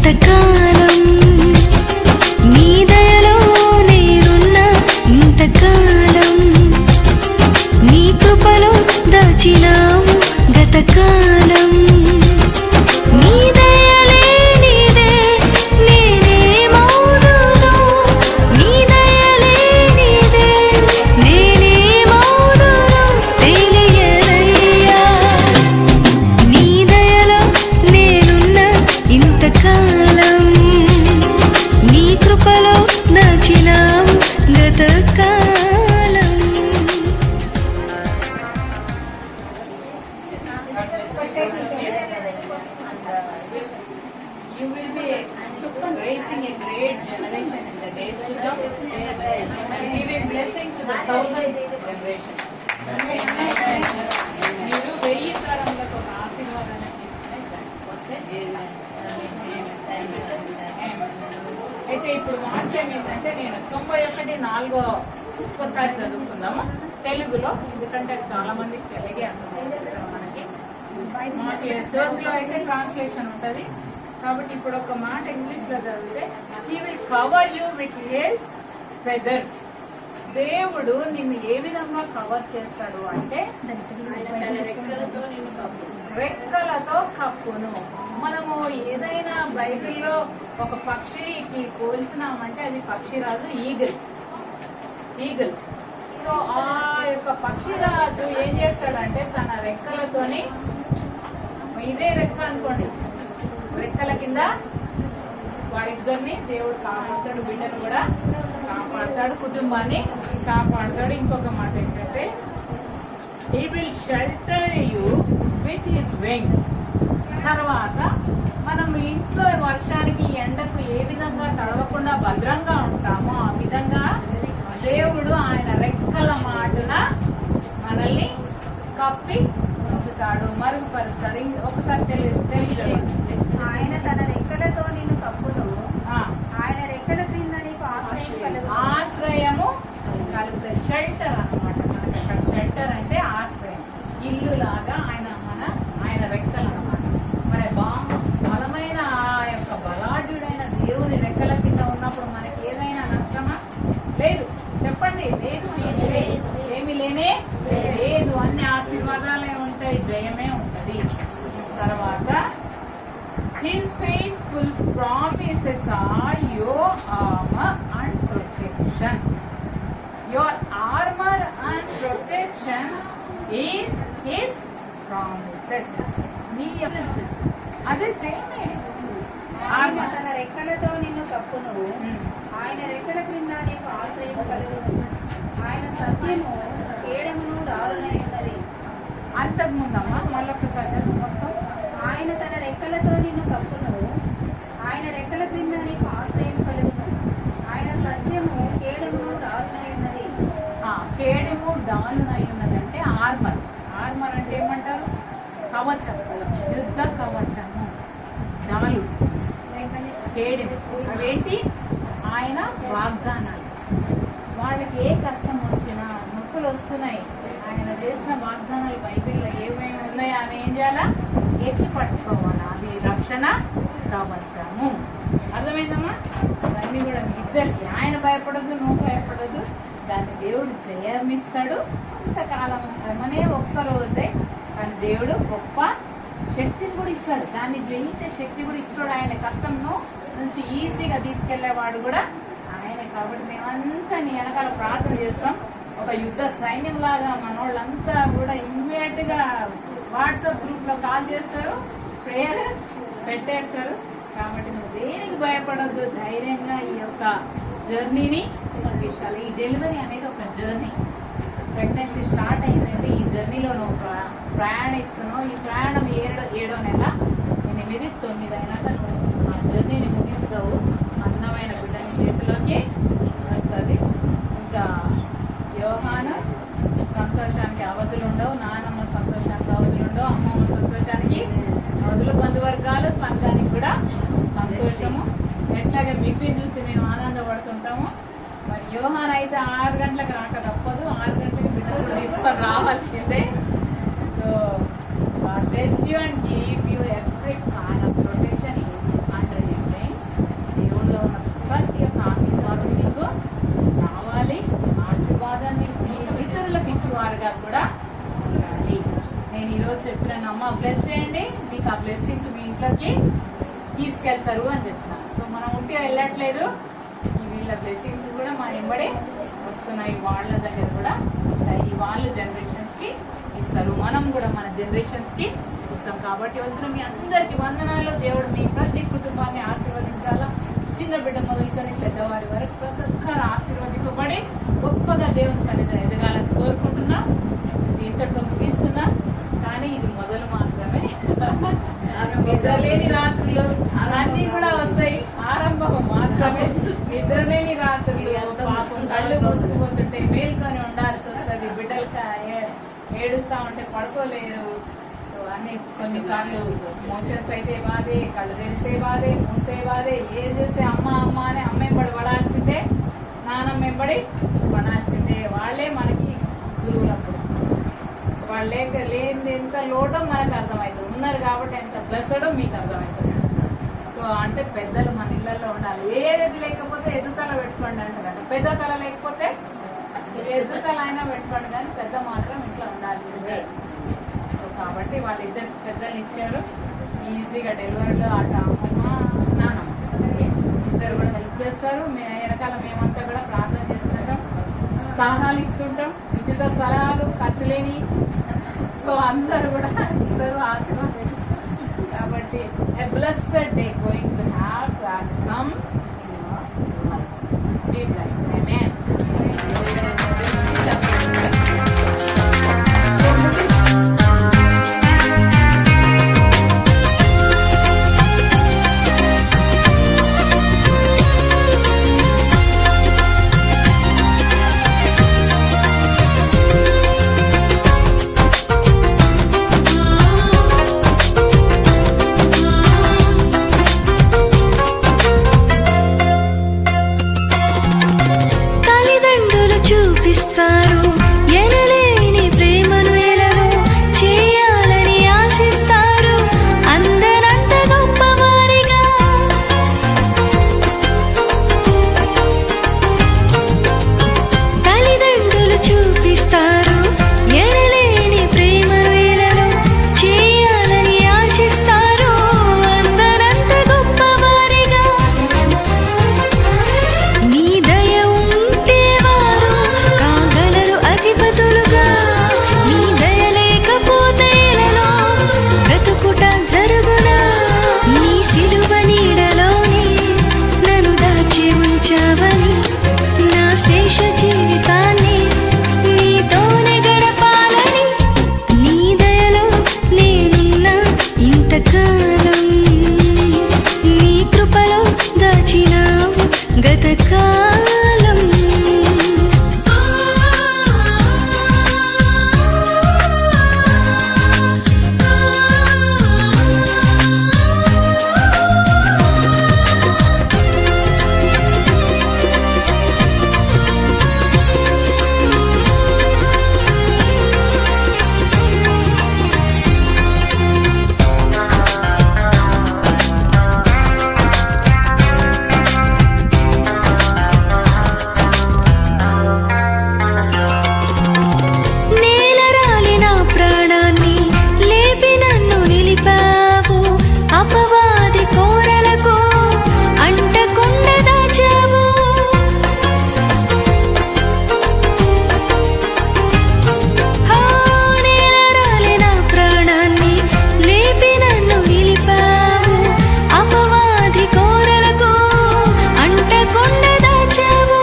గతకాలం నీ దయలో నేనున్నా ఇంతకాలం నీ కృపలో దాచినావు గతకాలం నీ దయలే నీదే నేనేమౌదును నీ దయలే నీదే నేనేమౌదును తెలియనయ్యా నీ దయలో నేనున్నా ఇంతకాలం నీ కృపలో దాచినావు గతకాలం. You will be raising a great generation in the days to come. Giving blessing to the 1,000 generations. మీరు 1000 తరములకు ఒక ఆశీర్వాదాన్ని తీసుకునే అయితే ఇప్పుడు వాక్యం ఏంటంటే నేను 91:4 ఒక్కసారి చదువుకుందాము తెలుగులో, ఎందుకంటే చాలా మందికి తెలుగే అర్థం మనకి. మాకు చర్చ్ లో అయితే ట్రాన్స్లేషన్ ఉంటది కాబట్టి ఇప్పుడు ఒక మాట ఇంగ్లీష్ లో చదివితే he will cover you with his feathers. దేవుడు నిన్ను ఏ విధంగా కవర్ చేస్తాడు అంటే రెక్కలతో కప్పును. మనము ఏదైనా బైబిల్లో ఒక పక్షికి పోల్చినామంటే అది పక్షిరాజు ఈగల్. సో ఆ యొక్క పక్షిరాజు ఏం చేస్తాడంటే తన రెక్కలతోని, ఇదే రెక్క అనుకోండి, రెక్కల కింద వారిద్దరిని దేవుడు కాపాడుతాడు, బిడ్డను కూడా కాపాడుతాడు, కుటుంబాన్ని కాపాడుతాడు. ఇంకొక మాట ఏంటంటే he will shelter you with his wings. తర్వాత మనం ఇంట్లో వర్షానికి ఎండకు ఏ విధంగా తడవకుండా భద్రంగా ఉంటామో ఆ విధంగా దేవుడు ఆయన రెక్కల మాటున మనల్ని కప్పి ఉంచుతాడు, మరుగుపరుస్తాడు. ఒకసారి తెలుగు ఆయన తన రెక్కలతో నిన్ను కప్పును, ఆయన రెక్కల క్రింద నీకు ఆశ్రయము కలుగుతుంది. షెల్టర్ అన్నమాట. మనకి అక్కడ షెల్టర్ అంటే ఆశ్రయం, ఇల్లు లాగా ఆయన రెక్కలు అన్నమాట. మరి బలమైన ఆ యొక్క బలాఢ్యుడైన దేవుని రెక్కల కింద ఉన్నప్పుడు మనకి ఏదైనా నష్టమా? లేదు. చెప్పండి, లేదు. ఏమి లేనే లేదు. అన్ని ఆశీర్వాదాలే ఉంటాయి, జయమే ఉంటది. తర్వాత His faithful promises are your armor and protection. Your armor and protection is His promises. అదే సేమే. ఆయన తన రెక్కలతో నిన్ను కప్పును, ఆయన రెక్కల క్రింద నీకు ఆశ్రయం కలుగును, ఆయన సత్యము కేడమును దారుణై ఉన్నది. అంతకుముందమ్మా మళ్ళొకసారి మొత్తం. ఆయన తన రెక్కలతో నిన్ను కప్పును, ఆయన రెక్కల క్రింద నీకు ఆశ్రయం కలుగును, ఆయన సత్యము కేడమును దారుణై ఉన్నది. కేడము డాలునై ఉన్నదంటే ఆర్మర్. ఆర్మర్ అంటే ఏమంటారు? కవచం, యుద్ధ కవచము. డాలు, కేడము అవేంటి? ఆయన వాగ్దానాలు. వాళ్ళకి ఏ కష్టం వచ్చినా, నొప్పులు వస్తున్నాయి, ఆయన చేసిన వాగ్దానాలు బైబిల్లో ఏమేమి ఉన్నాయో ఆమె ఏం చేయాలా? ఎత్తి పట్టుకోవాలా. అది రక్షణ కవచము. అర్థమైందమ్మా? అవన్నీ కూడా ఇద్దరికి. ఆయన భయపడద్దు, నువ్వు భయపడద్దు. దాన్ని దేవుడు జయమిస్తాడు. ఇంతకాలం శ్రమనే ఒక్కరోజే, కానీ దేవుడు గొప్ప శక్తిని కూడా ఇస్తాడు. దాన్ని జయించే శక్తి కూడా ఇస్తాడు. ఆయన కష్టంను నుంచి ఈజీగా తీసుకెళ్లేవాడు కూడా ఆయన. కాబట్టి మేమంతా నీ వెనకాల ప్రార్థన చేస్తాం. ఒక యుద్ధ సైన్యం లాగా మనోళ్ళంతా కూడా ఇమ్మీడియట్ గా వాట్సాప్ గ్రూప్ లో కాల్ చేస్తారు, ప్రేయర్ పెట్టేస్తారు. కాబట్టి నువ్వు దేనికి భయపడద్దు, ధైర్యంగా ఈ యొక్క జర్నీని పంపించాలి. ఈ డెలివరీ అనేది ఒక జర్నీ. ప్రెగ్నెన్సీ స్టార్ట్ అయిందంటే ఈ జర్నీలో నువ్వు ప్రయాణిస్తున్నావు. ఈ ప్రయాణం 7వ నెల 8, 9 అయినాక నువ్వు ఆ జర్నీని ముగిస్తావు. అందమైన బిడ్డని చేతిలోకి వస్తుంది. ఇంకా యోహాను సంతోషానికి అవధులు ఉండవు, నానమ్మ సంతోషానికి అవధులు ఉండవు, అమ్మమ్మ సంతోషానికి అవధులు, బంధువర్గాలు, సంఘానికి కూడా సంతోషము. ఎట్లాగే మిఫిని చూసి మేము ఆనందపడుతుంటాము. మరి యోహాన్ అయితే 6 గంటలకు రాక తప్పదు. 6 గంటలకు బిడ్డలు తీసుకొని రావాల్సిందే. So bless you and give you every kind of protection under His name. ఉండట్లేదు, వీళ్ళ బ్లెస్సింగ్స్ కూడా మా వెంబడి వస్తున్నాయి. వాళ్ళ దగ్గర కూడా వాళ్ళ జనరేషన్స్ కి ఇస్తారు, మనం కూడా మన జనరేషన్స్ కి ఇస్తాం. కాబట్టి వచ్చిన మీ అందరికి వందనాలు. దేవుడు మీ ప్రతి కుటుంబాన్ని ఆశీర్వదించాలా. చిన్న బిడ్డ మొదలుకొని పెద్దవారి వరకు ప్రతి ఒక్కరు ఆశీర్వదింపబడి గొప్పగా దేవుని సన్నిధిలో ఎదగాలని కోరుకుంటున్నా. ఇంతటితో ముగిస్తున్నా, కానీ ఇది మొదలు మాత్రమే. నిద్రలేని రాత్రులు అన్నీ కూడా వస్తాయి, ఆరంభం మాత్రమే. నిద్రలేని రాత్రులు పాపం కళ్ళు మూసుకుపోతుంటే మేల్కొని ఉండాల్సి వస్తుంది. బిడ్డలు ఏడుస్తా ఉంటే పడుకోలేరు. సో అన్ని కొన్నిసార్లు మోషన్స్ అయితే బాధే, కళ్ళు తెరిస్తే బాధే, మూస్తే బాధే, ఏం చేస్తే అమ్మ అమ్మ అని అమ్మ వెంబడి పడాల్సిందే, నాన్నమ్మ వెంబడి పడాల్సిందే. వాళ్ళే మనకి గురువులప్పుడు. వాళ్ళు లేని ఎంత లోటో మనకు అర్థమవుతుంది, ఉన్నారు కాబట్టి ఎంత బ్లెస్సడో మీకు అర్థమవుతుంది. సో అంటే పెద్దలు మన ఇళ్లలో ఉండాలి. ఏది లేకపోతే ఎదుతల పెట్టుకోండి అంటారు. పెద్ద తల లేకపోతే ఎదుతల అయినా పెట్టుకోండి, కానీ పెద్ద మాత్రం ఇంట్లో ఉండాల్సిందే. సో కాబట్టి వాళ్ళిద్దరు పెద్దలు ఇచ్చారు. ఈజీగా డెలివరీలో అటు అమ్మమ్మ నాన్నమ్మ ఇద్దరు కూడా హెల్ప్ చేస్తారు. వెనకాల మేమంతా కూడా ప్రార్థన చేస్తుంటాం, సలహాలు ఇస్తుంటాం, ఉచిత సలహాలు, ఖర్చు లేని. సో అందరు కూడా ఇస్తారు, ఆశీర్వాదం. కాబట్టి a blessed day going to have come in your life. Be blessed. Amen. చూపిస్తారు ఎనలేని ప్రేమను ఎలలో చేయాలని ఆశిస్తారు అందరంత గొప్పవారిగా. తల్లిదండ్రులు చూపిస్తారు ఎనలేని ప్రేమను ఎలలో చేయాలని ఆశిస్తారు అందరంత గొప్పవారిగా. నీ దయ ఉంటే అధిపతులుగా, నీ దయ లేకపోతే ఇలలో బ్రతుకుట జరుగునా. నీ సిలువ నీడలోనే నన్ను దాచి ఉంచావని నా శేష జీవితాన్ని నీతోనే గడపాలని. నీ దయలో నేనున్నా ఇంతకాలం, నీ కృపలో దాచినావు గతకాలం. అపవాది కోరలకు అంటకుండా దాచావు. నేలరాలి నా ప్రాణాన్ని లేపి నన్ను నిలిపావు. అపవాది కోరలకు అంటకుండా దాచావు.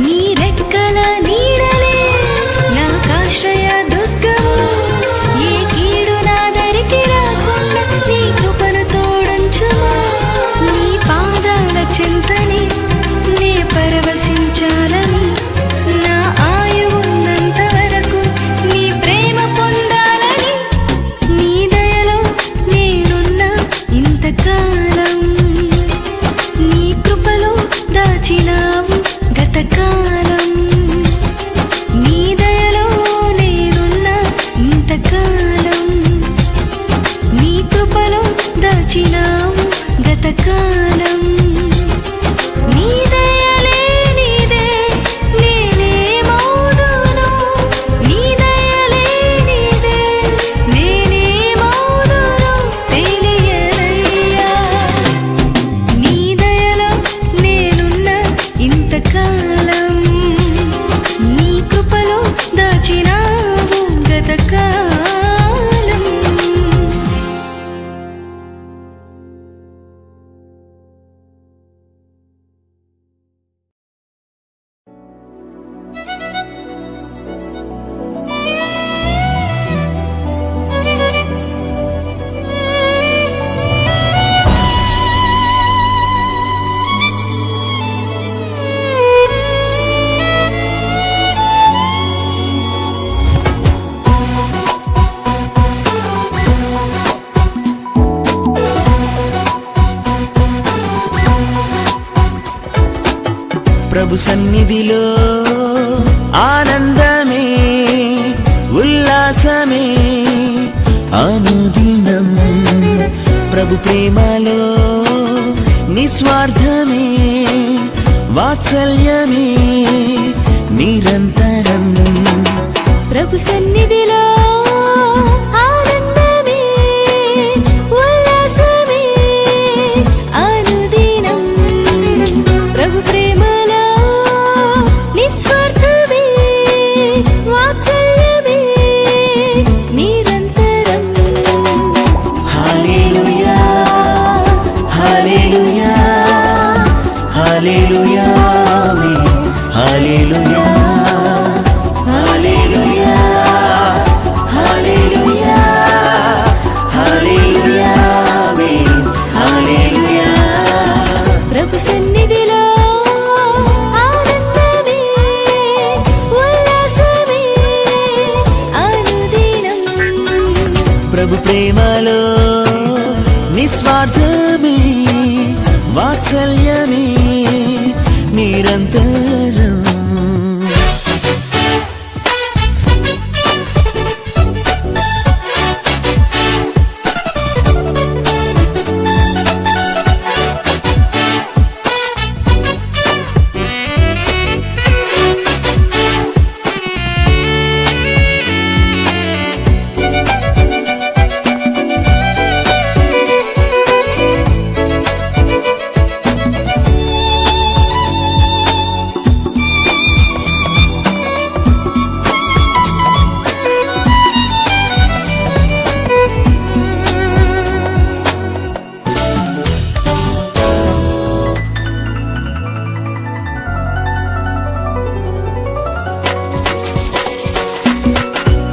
నీ రెక్కల నీడలే నాకాశ్రయ దుర్గము. ఏ కీడు నా దరికి రాకుండా నీ కృపను తోడంచుమా. నీ పాదాల చెంతని నే పరవశించాలని, నా ఆయువున్నంత వరకు నీ ప్రేమ పొందాలని. నీ దయలో నేనున్నా ఇంతకాలం, నీ కృపలో దాచినావు గతకాలం. నీ దయలో నేనున్నా ఇంతకాలం, నీ కృపలో దాచినావు గతకాలం. నీ దయలే నీదే నేనేమౌదును, నీ దయలే నీదే నేనేమౌదును తెలియనయ్యా. ప్రభు సన్నిధిలో ఆనందమే ఉల్లాసమే అనుదినం ప్రభు ప్రేమలో నిస్వార్థమే వాత్సల్యమే నిరంతరం ప్రభు సన్నిధిలో ఆనందమే ఉల్లాసమే అనుదినం ప్రభు ప్రేమలో నిస్వార్థమే వాత్సల్యమే నిరంతరం. హల్లెలూయా హల్లెలూయా హల్లెలూయా ఆమేన్ హల్లెలూయా హల్లెలూయా హల్లెలూయా హల్లెలూయా ఆమేన్ హల్లెలూయా. ప్రభు సన్నిధిలో ఆనందమే ఉల్లాసమే అనుదినం ప్రభు ప్రేమలో నిస్వార్థమే వాత్సల్యమే నిరంతరం.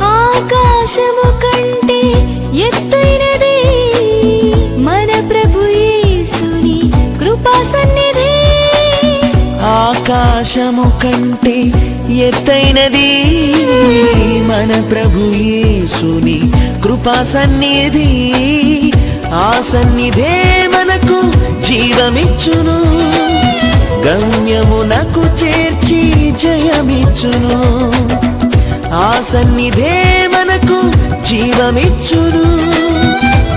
ఆకాశము కంటే ఎత్తైనది మన ప్రభు యేసుని కృపా సన్నిధి. ఆకాశము కంటే ఎత్తైనది మన ప్రభు యేసుని కృపా సన్నిధి. ఆ సన్నిధే మనకు జీవమిచ్చును గమ్యమునకు చేర్చి జయమిచ్చును. ఆ సన్నిధే మనకు జీవమిచ్చును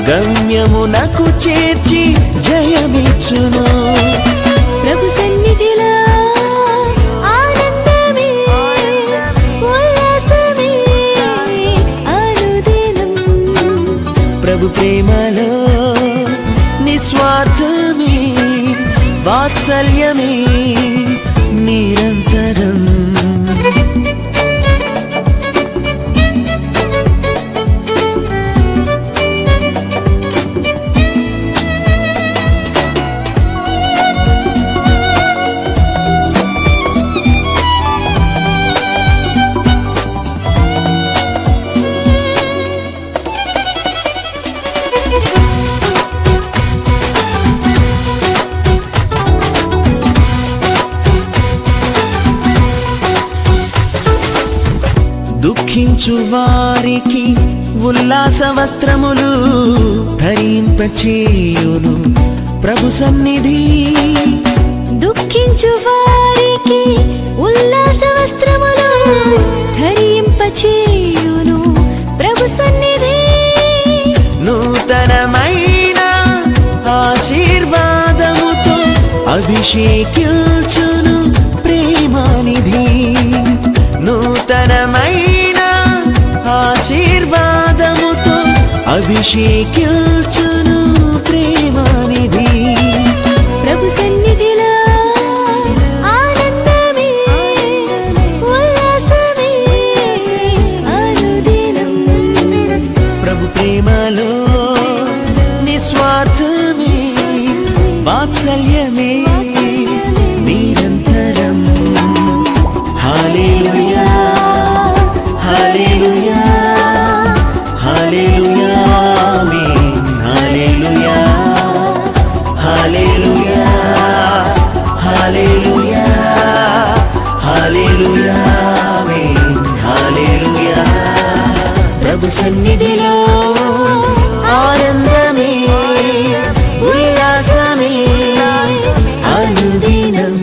గమ్యమునకు చేర్చి జయమిచ్చును. ప్రభు సన్నిధిలో ఆనందమే ఉల్లాసమే అనుదినం ప్రభు ప్రేమలో నిస్వార్థమే వాత్సల్యమే నిరంతరం. దుఃఖించు వారికి ఉల్లాస వస్త్రములు ధరింపచేయును ప్రభు సన్నిధి. దుఃఖించు వారికి ఉల్లాస వస్త్రములు ధరింపచేయును ప్రభు సన్నిధి. నూతనమైన ఆశీర్వాదముతో అభిషేకించును ప్రేమానిధి. నూతనమైన ఆశీర్వాదముతో అభిషేకించును ప్రేమానిధి. ప్రభు సన్నిధిలో ఆనందమే ఉల్లాసమే అనుదినం ప్రభు ప్రేమలో నిస్వార్థమే వాత్సల్యమే నిరంతరం. హల్లెలూయా హల్లెలూయా హల్లెలూయా ఆమేన్ హల్లెలూయా హల్లెలూయా హల్లెలూయా హల్లెలూయా ఆమేన్ హల్లెలూయా. ప్రభు సన్నిధిలో ఆనందమే ఉల్లాసమే అనుదినం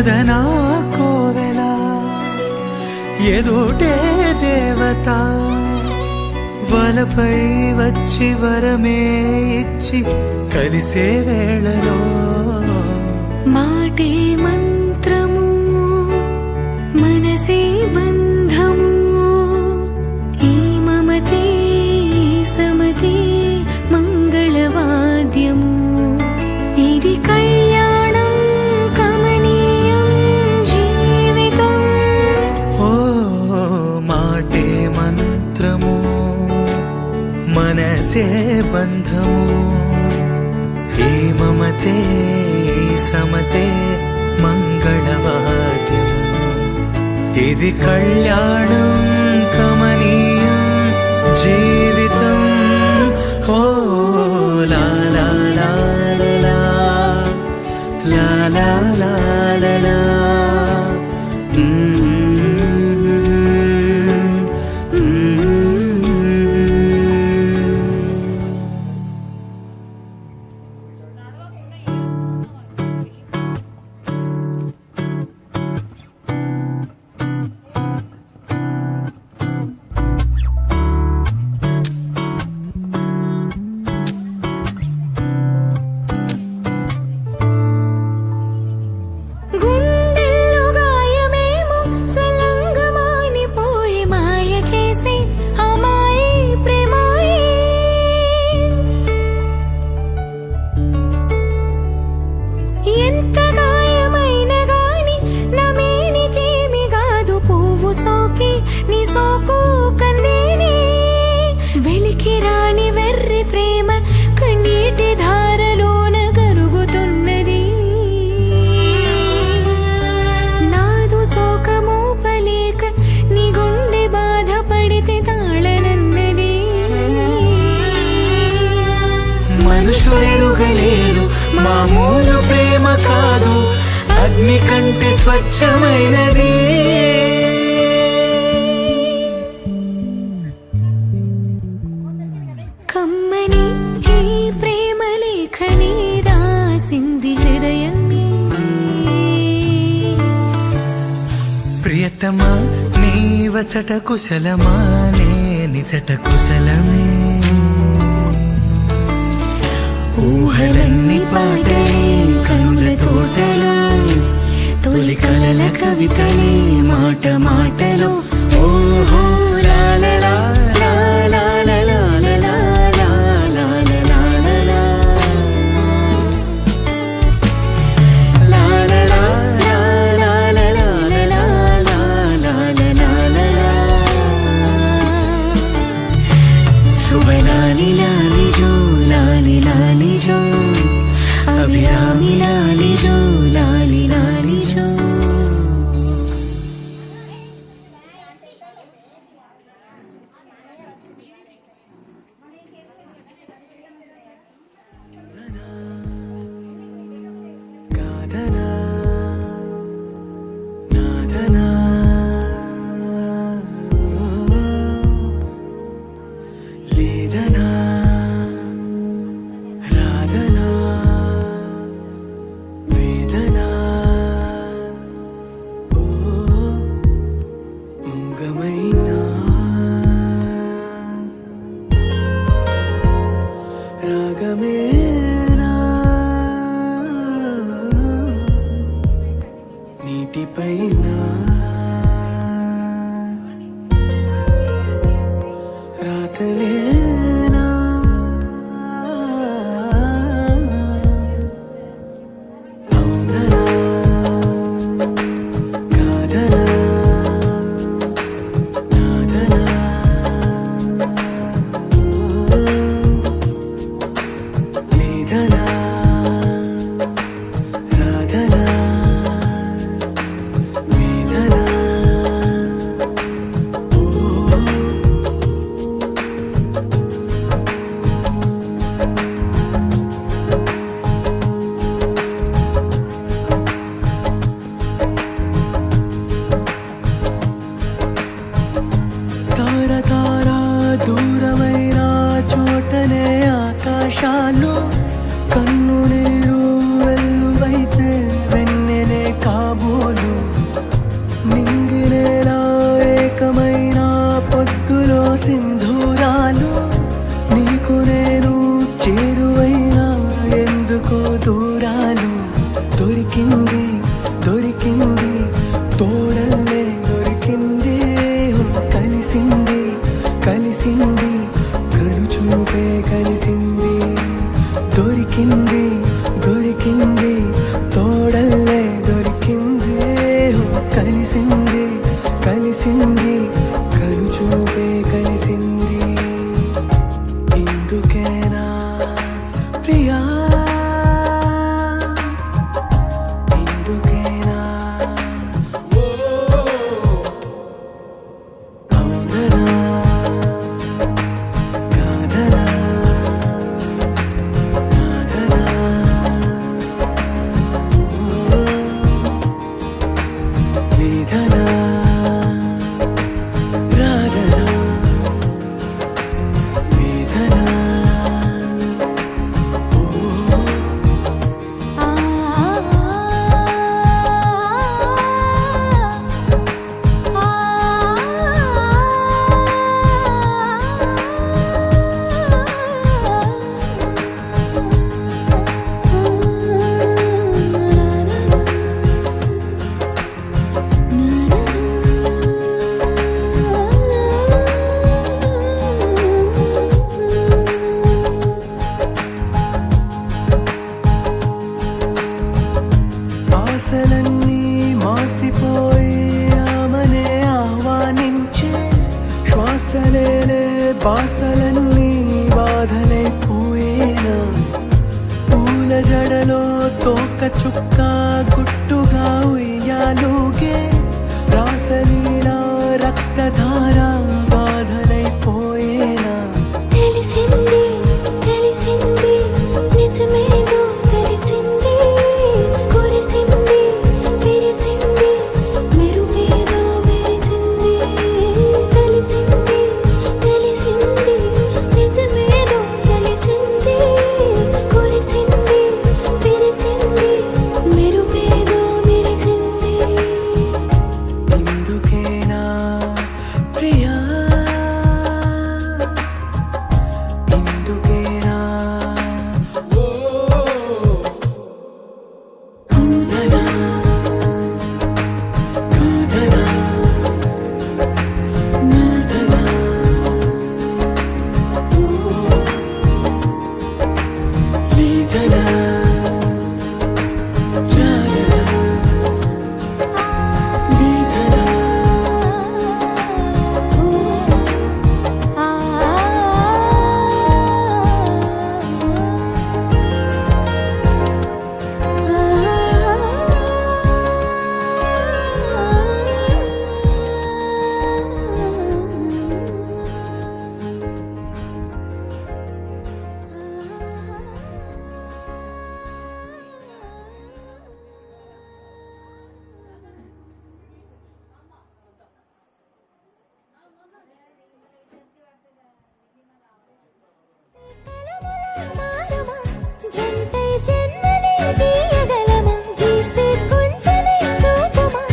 ఎదనా కోవెల ఎదుటే దేవత వలపై వచ్చి వరమే ఇచ్చి కలిసే వేళలో మాటే మంత్రము మనసే బంధము ఈ మమతే సమతే మంగళవాద్యము ఇది కళ్యాణం కమనీయం జీవితం ఓ మాటే మంత్రము మనసే బంధము ఈ మమతే సమతే మంగళవాద్యము ఇది కళ్యాణం కమనీయం జీవితం ఓ లా లా లా లా లా లా లా లా లా గుండెల్లో గాయమేమో చల్లంగా మానిపోయి మాయ చేసి అమాయి ప్రేమాయి ఎంత గాయమైన గాని నా మేనికేమి కాదు పువ్వు సోకి నీ సోకు కందేని వెలికి రాని వెర్రి ప్రేమ కన్నీటి ధారలోన కరుగుతున్నది నాదు శోకమోపలేక నీ గుండె బాధపడితే తాళనన్నది మనుషులెరుగలేరు మామూలు ప్రేమ కాదు అగ్ని కంటే స్వచ్ఛమైనది కమ్మని ఈ ప్రేమ లేఖని రాసింది హృదయమే ప్రియతమా నీ వచట కుశలమా నే నిజట కుశలమే ఊహలన్నీ పాటలే కనుల తోటలో తొలి కలల కవితలే మాట మాటలో ఓహో లా లా లా లా లా లా లా లా లా లా లా లా లా లా. లా లా లా లా లా లా లా లా లా లా లా లా. శుభ లాలి లాలి జో లాలి లాలి జో అభిరామి లాలి జో లాలి లాలి జో గాధనా నాదనా లేదనా రాధనా వేదనా ఓ మూగమైనా రాగమేనా నీటిపైన రాతలేనా అవుదనా కాదనా సింధూరాలు నీకు నేను చేరువైనా ఎందుకో దూరాలు దొరికింది దొరికింది తోడల్లే దొరికింది కలిసింది కలిసింది కనుచూపే కలిసింది దొరికింది దొరికింది తోడల్లే దొరికింది కలిసింది కలిసింది కనుచూపే కలిసింది ఇందుకేనా ప్రియా ఇందుకేనా అవుననా కాదనా నాదనా లేదనా రాదనా వేదనా ఆ ఆశలన్నీ మాసిపోయి ఆమనే ఆహ్వానించే శ్వాసలేలే బాసలన్నీ బాధలైపోయేనా పూల జడలో తోక చుక్క గుట్టుగా ఉయ్యాలుగే రాసలీలా రక్తధార బాధలైపోయేనా తెలిసింది తెలిసింది నిజమేదో తెలిసింది కురిసింది విరిసింది మెరుపేదో మెరిసింది తెలిసింది తెలిసింది నిజమేదో తెలిసింది కురిసింది విరిసింది మెరుపేదో మెరిసింది ఇందుకేనా ప్రియా ఇందుకేనా అవుననా కాదనా నాదనా లేదనా రాదనా వేదనా మారమా జంటై జన్మని తీయగలమా గీసే కొంచెనే చూపుమా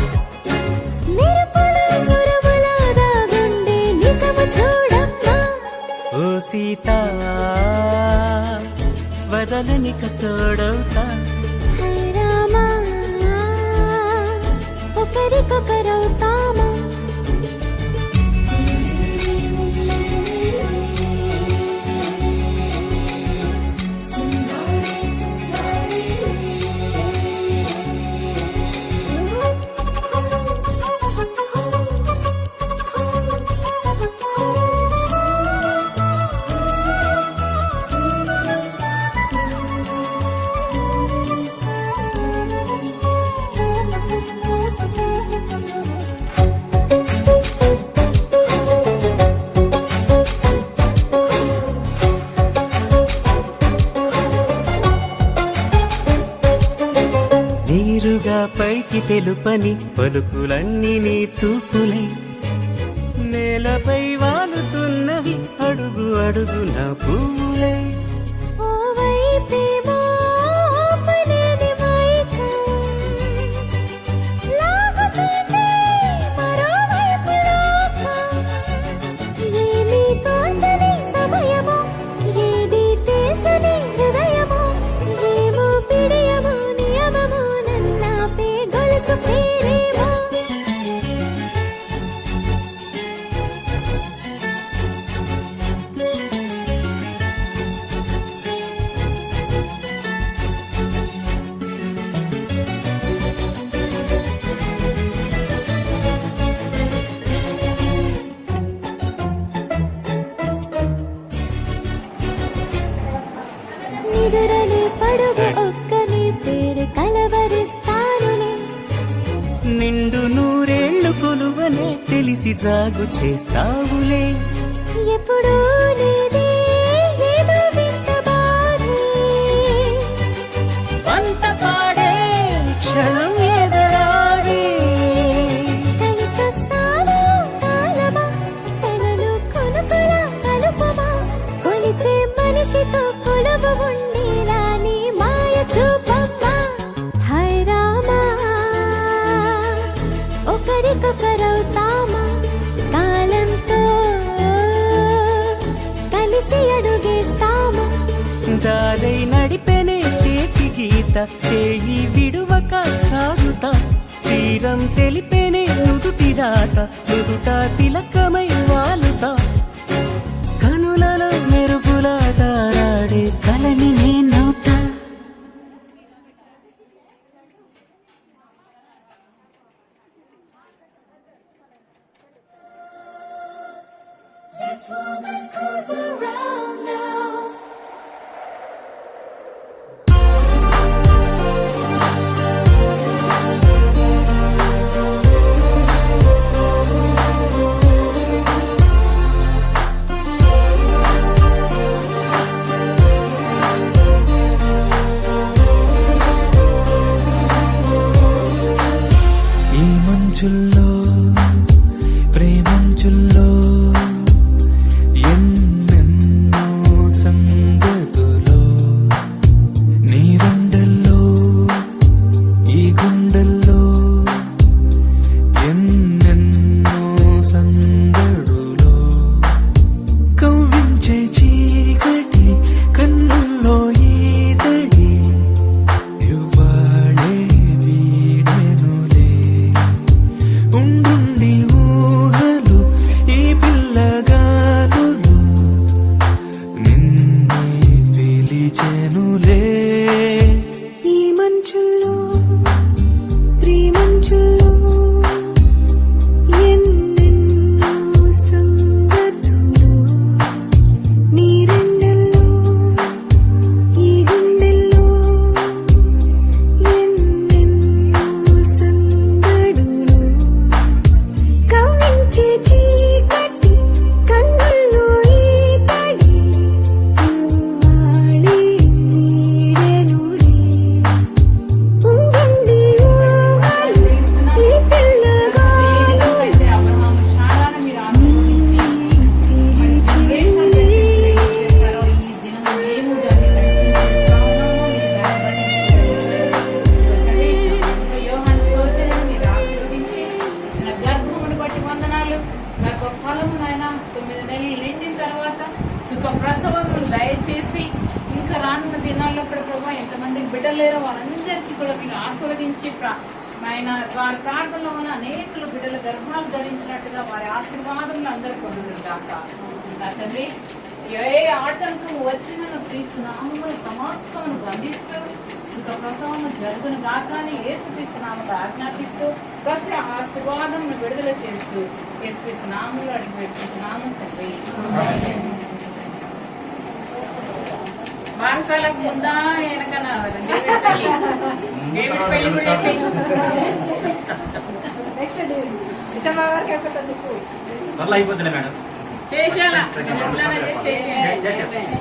మెరుపుల మురముల దాగుండే నిజము చూడమ్మా ఓ సీత వదలనిక తోడవుతా హై రామా ఒకరికొకరవుతామా నీరుగా పైకి తెలుపని పలుకులన్నీ నీ చూపులై నేలపై వాలుతున్నవి అడుగు అడుగు నా పువ్వులై ఓ వైపేమో ఆపలేని మైకం లాగుతుంది మరోవైపు లోకం ఏమీ కలిసి జాగు చేస్తావులే. ఎప్పుడూ లేదే ఏదో వింత బాధే, వంత పాడే క్షణం ఎదరాగే. కలిసొస్తావా కాలమా, కలలు కొనుకలా కలుపమా, కొలిచే మనిషితో కొలువు ఉండేలా నీ మాయ చూపమ్మా. హై రామా, ఒకరికొకరవుతామా, కాలంతో కలిసి అడుగేస్తామా. దారై నడిపెనే చేతి గీత, చేయి విడువక సాగుతా. తీరం తెలిపెనే నుదుటి రాత, నుదుట తిలకమై వాలుతా. కనులలో మెరుపులా తారాడే కలని నేనవుతా. Let's woman goes around now. ఈ మంచుల్లో ప్రేమంచుల్లో ఎన్నెన్నో సంగతులో, నీ రండల్లో ఈ గుండెల్లో ఎన్నెన్నో సందడులో, కవ్వించే చీకటి కన్నుల్లో ఈతడి ఇవ్వాళే వీడెనులే. ఉండుండి ఊహలు ఈ పిల్లగాలులు నిన్నే పిలిచెనులే. ఈ మంచుల్లో ప్రేమంచుల్లో ఎన్నెన్నో సంగతులు, నీ రెండల్లో ఈ గుండెల్లో ఎన్నెన్నో సందడులు, కవ్వించే చీకటి కన్నుల్లో ఈతడి ఇవ్వాళే వీడెనులే. ఉండుండి ఊహలు ఈ పిల్లగాలులు సుఖప్రసవము దయచేసి ఇంకా రానున్న దినాల్లో కూడా ప్రభావ ఎంతమందికి బిడ్డలు లేరో వాళ్ళందరికీ కూడా మీరు ఆశీర్వదించి ఆయన వారి ప్రార్థనలో ఉన్న అనేకులు బిడ్డల గర్భాలు ధరించినట్టుగా వారి ఆశీర్వాదములు అందరూ పొందుతుందాక. నా తండ్రి, ఏ ఆటంకం వచ్చిన క్రీస్తునామములో సమస్తమును బంధిస్తూ సుఖప్రసవము జరుగును గాక అని యేసుక్రీస్తు నామములో ఆజ్ఞాపిస్తూ ప్రతి ఆశీర్వాదమును విడుదల చేస్తూ యేసుక్రీస్తు నామములో అడిగి పెట్టుకుంటున్నాము తండ్రి. బారసాలకు ముందా వెనకనా డేవిడ్ పెళ్లి కూడా నెక్స్ట్ డిసెంబర్ వరకు అయిపోతుంది నీకు. మళ్ళీ అయిపోతుంది మేడం. చేసేయాలా చేసేయాలి.